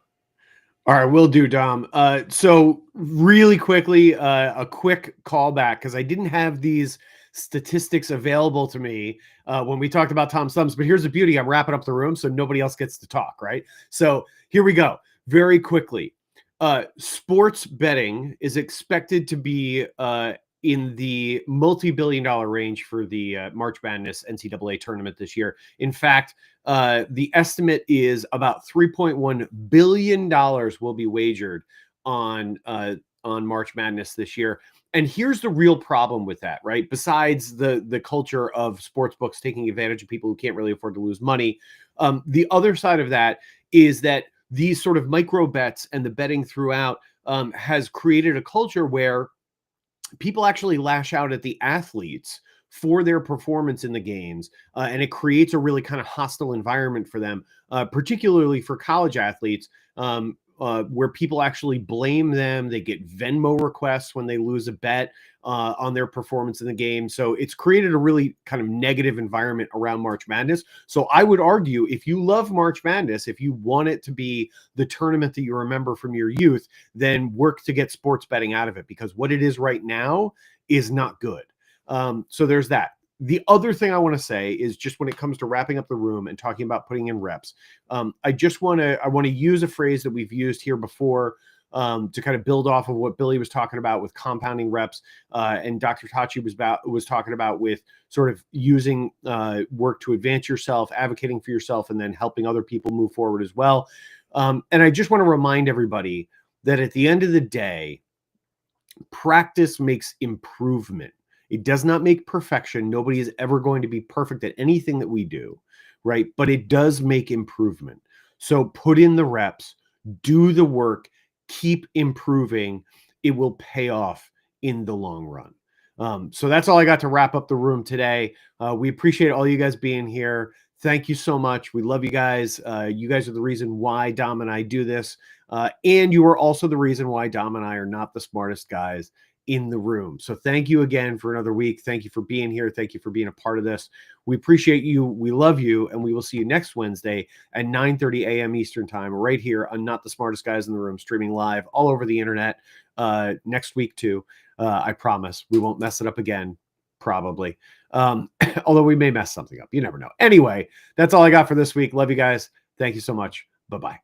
All right, will do, Dom. So really quickly, a quick callback, because I didn't have these statistics available to me when we talked about Tom's thumbs. But here's the beauty: I'm wrapping up the room, so nobody else gets to talk, right? So here we go. Very quickly, sports betting is expected to be in the multi-billion-dollar range for the March Madness NCAA tournament this year. In fact, the estimate is about $3.1 billion will be wagered on March Madness this year. And here's the real problem with that, right? Besides the culture of sports books taking advantage of people who can't really afford to lose money, the other side of that is that these sort of micro bets and the betting throughout has created a culture where people actually lash out at the athletes for their performance in the games, and it creates a really kind of hostile environment for them, particularly for college athletes, where people actually blame them. They get Venmo requests when they lose a bet on their performance in the game. So it's created a really kind of negative environment around March Madness. So I would argue, if you love March Madness, if you want it to be the tournament that you remember from your youth, then work to get sports betting out of it, because what it is right now is not good. So there's that. The other thing I want to say is, just when it comes to wrapping up the room and talking about putting in reps, I want to use a phrase that we've used here before, to kind of build off of what Billy was talking about with compounding reps, and Dr. Tachi was talking about with sort of using work to advance yourself, advocating for yourself, and then helping other people move forward as well. And I just want to remind everybody that at the end of the day, practice makes improvement. It does not make perfection. Nobody is ever going to be perfect at anything that we do, right? But it does make improvement. So put in the reps, do the work, keep improving. It will pay off in the long run. So that's all I got to wrap up the room today. We appreciate all you guys being here. Thank you so much. We love you guys. You guys are the reason why Dom and I do this. And you are also the reason why Dom and I are not the smartest guys in the room. So thank you again for another week. Thank you for being here. Thank you for being a part of this. We appreciate you. We love you. And we will see you next Wednesday at 9:30 a.m. Eastern time, right here on Not the Smartest Guys in the Room, streaming live all over the internet next week too. I promise we won't mess it up again, probably. Although we may mess something up. You never know. Anyway, that's all I got for this week. Love you guys. Thank you so much. Bye-bye.